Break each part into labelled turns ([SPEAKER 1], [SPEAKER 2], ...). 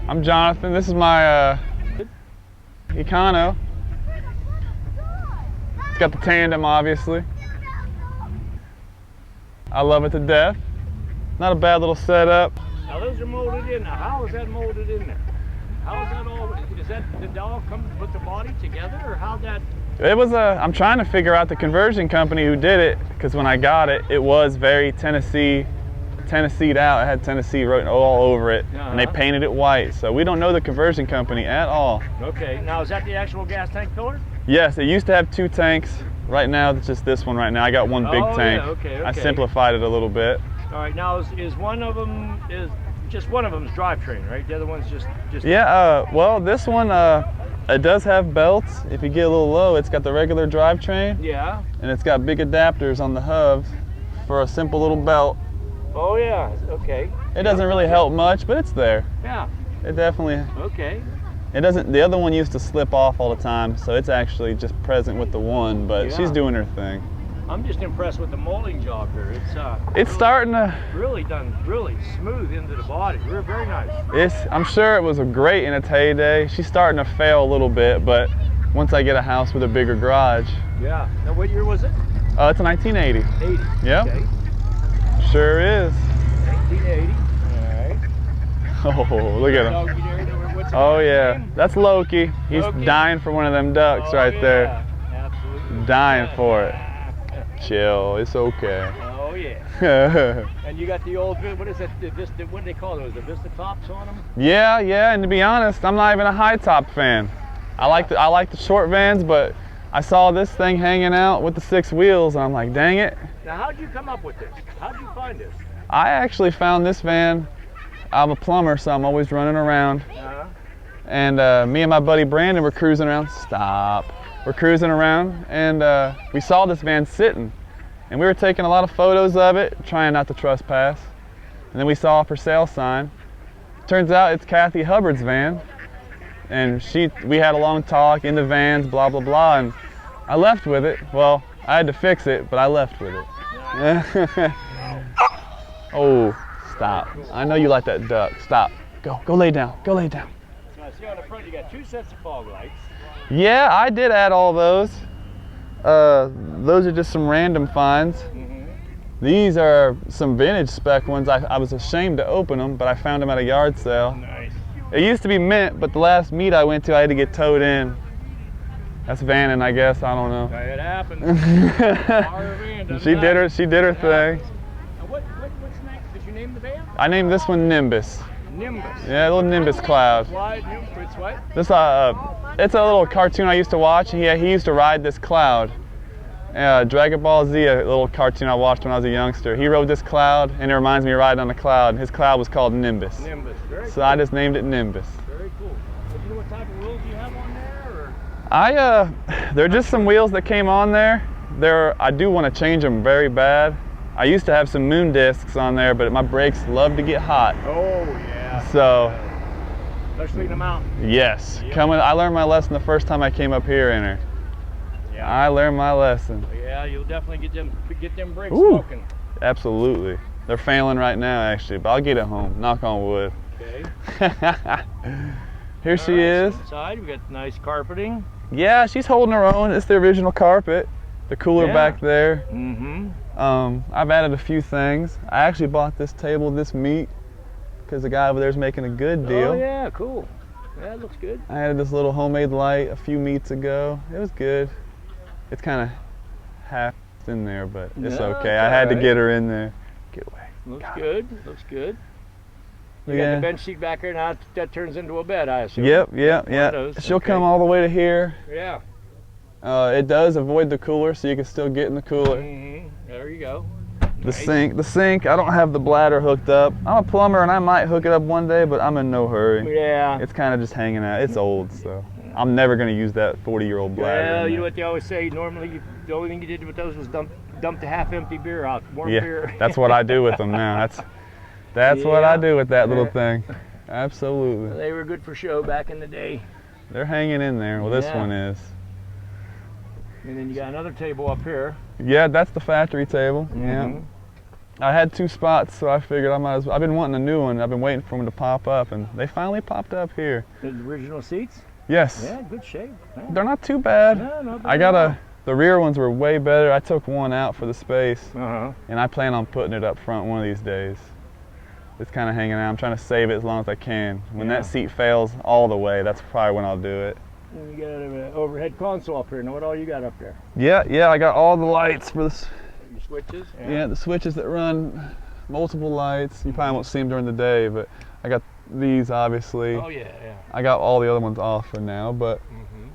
[SPEAKER 1] I'm Jonathan. This is my Econo. It's got the tandem, obviously. I love it to death. Not a bad little setup.
[SPEAKER 2] Now those are molded in. Now how is that molded in there? How is that all? Is that the dog come with the body together, or how that?
[SPEAKER 1] It was I'm trying to figure out the conversion company who did it, because when I got it, it was very Tennessee'd out. It had Tennessee written all over it, and they painted it white. So we don't know the conversion company at all.
[SPEAKER 2] Okay. Now is that the actual gas tank filler?
[SPEAKER 1] Yes, it used to have 2 tanks. Right now, it's just this one right now. I got one big tank.
[SPEAKER 2] Yeah, okay.
[SPEAKER 1] I simplified it a little bit.
[SPEAKER 2] All right. Now is one of them just one of them's drivetrain, right? The other one's just.
[SPEAKER 1] Yeah. Well, this one it does have belts. If you get a little low, it's got the regular drivetrain.
[SPEAKER 2] Yeah.
[SPEAKER 1] And it's got big adapters on the hubs for a simple little belt.
[SPEAKER 2] Oh yeah. Okay.
[SPEAKER 1] It doesn't really help much, but it's there.
[SPEAKER 2] Yeah.
[SPEAKER 1] It definitely.
[SPEAKER 2] Okay.
[SPEAKER 1] It doesn't. The other one used to slip off all the time, so it's actually just present with the one. But she's doing her thing.
[SPEAKER 2] I'm just impressed with the molding job here. It's
[SPEAKER 1] really, starting to
[SPEAKER 2] really done really smooth into the body. Very nice.
[SPEAKER 1] I'm sure it was great in its heyday. She's starting to fail a little bit, but once I get a house with a bigger garage.
[SPEAKER 2] Yeah. Now what year was it?
[SPEAKER 1] It's a 1980.
[SPEAKER 2] 80.
[SPEAKER 1] Yep.
[SPEAKER 2] Okay.
[SPEAKER 1] Sure is.
[SPEAKER 2] 1980. All right.
[SPEAKER 1] Oh, look at him. Oh yeah, that's Loki. He's dying for one of them ducks right there.
[SPEAKER 2] Absolutely.
[SPEAKER 1] Dying for it. Chill, it's okay.
[SPEAKER 2] Oh yeah. And you got the old, what is that? What do they call those? The Vista tops on them?
[SPEAKER 1] Yeah. And to be honest, I'm not even a high top fan. I like the short vans, but I saw this thing hanging out with the 6 wheels, and I'm like, dang it.
[SPEAKER 2] Now, how'd you come up with this? How'd you find this?
[SPEAKER 1] I actually found this van. I'm a plumber, so I'm always running around. And me and my buddy Brandon were cruising around. We're cruising around, and we saw this van sitting, and we were taking a lot of photos of it, trying not to trespass. And then we saw a for sale sign. Turns out it's Kathy Hubbard's van, and we had a long talk in the vans, blah blah blah, and I left with it. Well, I had to fix it, but I left with it. Oh, stop! I know you like that duck. Stop. Go lay down. Go lay down.
[SPEAKER 2] So I see on the front you got 2 sets of fog lights.
[SPEAKER 1] Yeah, I did add all those. Those are just some random finds. These are some vintage spec ones. I was ashamed to open them, but I found them at a yard sale.
[SPEAKER 2] Nice.
[SPEAKER 1] It used to be mint, but the last meet I went to, I had to get towed in. That's vanning, I guess. I don't know.
[SPEAKER 2] It happens.
[SPEAKER 1] She did her thing.
[SPEAKER 2] What's next? Did you name the van?
[SPEAKER 1] I named this one Nimbus.
[SPEAKER 2] Nimbus.
[SPEAKER 1] Yeah, a little Nimbus cloud.
[SPEAKER 2] Why Nimbus? What?
[SPEAKER 1] This it's a little cartoon I used to watch. He used to ride this cloud. Dragon Ball Z, a little cartoon I watched when I was a youngster. He rode this cloud, and it reminds me of riding on the cloud. And his cloud was called Nimbus.
[SPEAKER 2] Nimbus. Very cool.
[SPEAKER 1] So I just named it Nimbus.
[SPEAKER 2] Very cool. Do you know what type of wheels you have on there? Or?
[SPEAKER 1] They're just some wheels that came on there. I do want to change them very bad. I used to have some moon discs on there, but my brakes love to get hot.
[SPEAKER 2] Oh yeah.
[SPEAKER 1] So.
[SPEAKER 2] Especially in the mountains.
[SPEAKER 1] Yes. Yep. I learned my lesson the first time I came up here in her. Yeah. I learned my lesson.
[SPEAKER 2] Yeah, you'll definitely get them brakes smoking.
[SPEAKER 1] Absolutely. They're failing right now, actually, but I'll get it home. Knock on wood.
[SPEAKER 2] Okay.
[SPEAKER 1] Here she is.
[SPEAKER 2] Inside, we got nice carpeting.
[SPEAKER 1] Yeah, she's holding her own. It's the original carpet. The cooler back there. I've added a few things. I actually bought this table this meet because the guy over there is making a good deal.
[SPEAKER 2] Oh yeah, cool. Yeah, it looks good.
[SPEAKER 1] I added this little homemade light a few meets ago. It was good. It's kind of half in there, but it's okay. I had to get her in there. Get away.
[SPEAKER 2] Looks good. Looks good. You got the bench seat back there now. That turns into a bed, I assume.
[SPEAKER 1] Yep. She'll come all the way to here.
[SPEAKER 2] Yeah.
[SPEAKER 1] It does avoid the cooler, so you can still get in the cooler.
[SPEAKER 2] There you go.
[SPEAKER 1] The sink. I don't have the bladder hooked up. I'm a plumber, and I might hook it up one day, but I'm in no hurry.
[SPEAKER 2] Yeah.
[SPEAKER 1] It's kind of just hanging out. It's old, so I'm never going to use that 40-year-old bladder.
[SPEAKER 2] Well, you know what they always say. Normally, the only thing you did with those was dump the half-empty beer out, warm beer.
[SPEAKER 1] That's what I do with them now. That's what I do with that little thing. Absolutely.
[SPEAKER 2] Well, they were good for show back in the day.
[SPEAKER 1] They're hanging in there. Well, this one is.
[SPEAKER 2] And then you got another table up here.
[SPEAKER 1] Yeah, that's the factory table. Yeah. I had 2 spots, so I figured I might as well. I've been wanting a new one. I've been waiting for them to pop up, and they finally popped up here.
[SPEAKER 2] The original seats?
[SPEAKER 1] Yes.
[SPEAKER 2] Yeah, good shape. Yeah.
[SPEAKER 1] They're not too bad.
[SPEAKER 2] No, not bad.
[SPEAKER 1] I got the rear ones were way better. I took one out for the space, and I plan on putting it up front one of these days. It's kind of hanging out. I'm trying to save it as long as I can. When that seat fails all the way, that's probably when I'll do it.
[SPEAKER 2] And you got an overhead console up here. Now what all you got up there?
[SPEAKER 1] Yeah, I got all the lights for this.
[SPEAKER 2] Your switches?
[SPEAKER 1] Yeah, the switches that run multiple lights. You probably won't see them during the day, but I got these obviously.
[SPEAKER 2] Oh yeah.
[SPEAKER 1] I got all the other ones off for now, but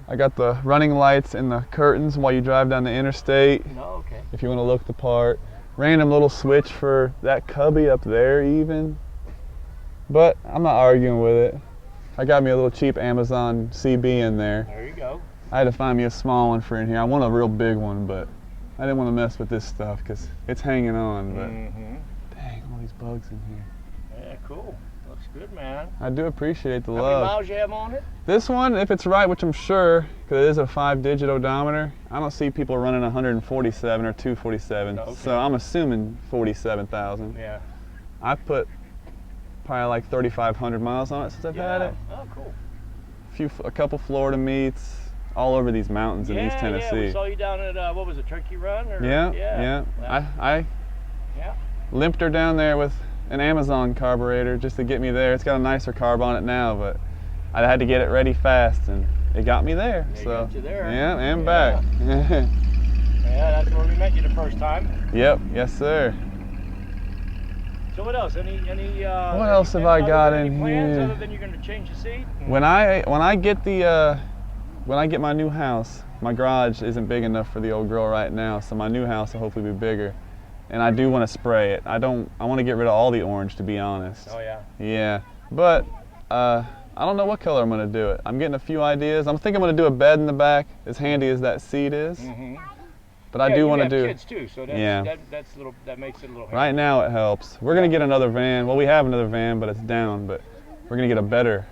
[SPEAKER 1] I got the running lights and the curtains while you drive down the interstate.
[SPEAKER 2] Oh, okay.
[SPEAKER 1] If you want to look the part. Random little switch for that cubby up there even. But I'm not arguing with it. I got me a little cheap Amazon CB in there.
[SPEAKER 2] There you go.
[SPEAKER 1] I had to find me a small one for in here. I want a real big one, but I didn't want to mess with this stuff because it's hanging on. But dang, all these bugs in here.
[SPEAKER 2] Yeah, cool. Looks good, man.
[SPEAKER 1] I do appreciate the
[SPEAKER 2] How
[SPEAKER 1] love.
[SPEAKER 2] many miles you have on it?
[SPEAKER 1] This one, if it's right, which I'm sure, because it is a 5-digit odometer, I don't see people running 147 or 247.
[SPEAKER 2] Okay.
[SPEAKER 1] So I'm assuming 47,000.
[SPEAKER 2] Yeah.
[SPEAKER 1] I put probably like 3,500 miles on it since I've had it.
[SPEAKER 2] Oh, cool.
[SPEAKER 1] A couple Florida meets, all over these mountains in East Tennessee.
[SPEAKER 2] Yeah, we saw you down at, what was it, Cherokee Run? Or,
[SPEAKER 1] Yeah. I limped her down there with an Amazon carburetor just to get me there. It's got a nicer carb on it now, but I had to get it ready fast, and it got me there.
[SPEAKER 2] It
[SPEAKER 1] so
[SPEAKER 2] got you there.
[SPEAKER 1] Yeah, and back.
[SPEAKER 2] Yeah, that's where we met you the first time.
[SPEAKER 1] Yep, yes sir.
[SPEAKER 2] So what else? Any
[SPEAKER 1] what else have I got in
[SPEAKER 2] plans
[SPEAKER 1] here?
[SPEAKER 2] Other than you're going to change the seat?
[SPEAKER 1] When I get my new house, my garage isn't big enough for the old girl right now, so my new house will hopefully be bigger. And I do want to spray it. I want to get rid of all the orange, to be honest.
[SPEAKER 2] Oh yeah.
[SPEAKER 1] Yeah, but I don't know what color I'm going to do it. I'm getting a few ideas. I'm thinking I'm going to do a bed in the back, as handy as that seat is. But I do want to do.
[SPEAKER 2] Kids too, so that's, that makes it a little.
[SPEAKER 1] Right now it helps. We're going to get another van. Well, we have another van, but it's down. But we're going to get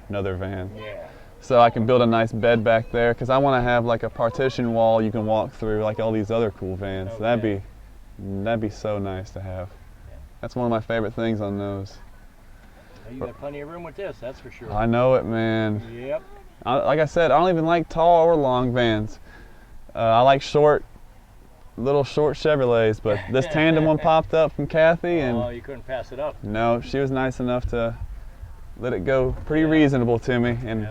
[SPEAKER 1] another van.
[SPEAKER 2] Yeah.
[SPEAKER 1] So I can build a nice bed back there, because I want to have like a partition wall you can walk through, like all these other cool vans.
[SPEAKER 2] Okay.
[SPEAKER 1] That'd be so nice to have. That's one of my favorite things on those.
[SPEAKER 2] You got plenty of room with this, that's for sure.
[SPEAKER 1] I know it, man.
[SPEAKER 2] Yep.
[SPEAKER 1] Like I said, I don't even like tall or long vans. I like little short Chevrolets, but this tandem one popped up from Kathy, and
[SPEAKER 2] oh, you couldn't pass it up.
[SPEAKER 1] No, she was nice enough to let it go pretty reasonable to me, and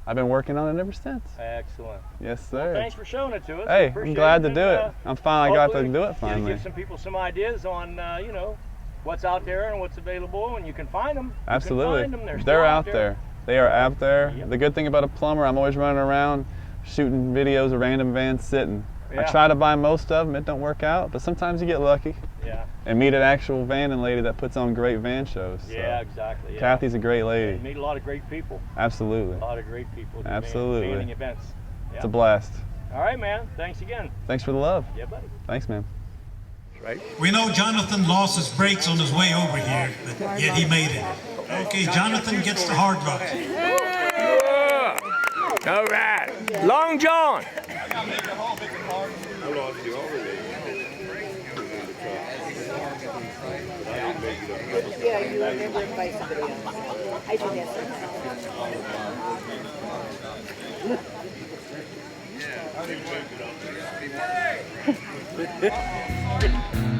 [SPEAKER 1] I've been working on it ever since.
[SPEAKER 2] Excellent.
[SPEAKER 1] Yes, sir.
[SPEAKER 2] Well, thanks for showing it to us.
[SPEAKER 1] Hey, I'm glad to do it. I'm finally got to do it finally.
[SPEAKER 2] Give some people some ideas on, you know, what's out there and what's available, and you can find them.
[SPEAKER 1] Absolutely.
[SPEAKER 2] You can find them.
[SPEAKER 1] They're out there. They are out there.
[SPEAKER 2] Yep.
[SPEAKER 1] The good thing about a plumber, I'm always running around shooting videos of random vans sitting.
[SPEAKER 2] Yeah.
[SPEAKER 1] I try to buy most of them. It don't work out, but sometimes you get lucky.
[SPEAKER 2] Yeah.
[SPEAKER 1] And meet an actual vanning lady that puts on great van shows.
[SPEAKER 2] Yeah, exactly. Yeah.
[SPEAKER 1] Kathy's a great lady.
[SPEAKER 2] You meet a lot of great people.
[SPEAKER 1] Absolutely.
[SPEAKER 2] A lot of great people.
[SPEAKER 1] Absolutely.
[SPEAKER 2] Vanning events. Yeah.
[SPEAKER 1] It's a blast.
[SPEAKER 2] All right, man. Thanks again.
[SPEAKER 1] Thanks for the love.
[SPEAKER 2] Yeah, buddy.
[SPEAKER 1] Thanks, man.
[SPEAKER 2] Right.
[SPEAKER 3] We know Jonathan lost his brakes on his way over here, but yet he made it. Okay, Jonathan gets the hard rock.
[SPEAKER 2] All right. Long John.
[SPEAKER 4] Yeah, you remember it by somebody else. I do that sometimes.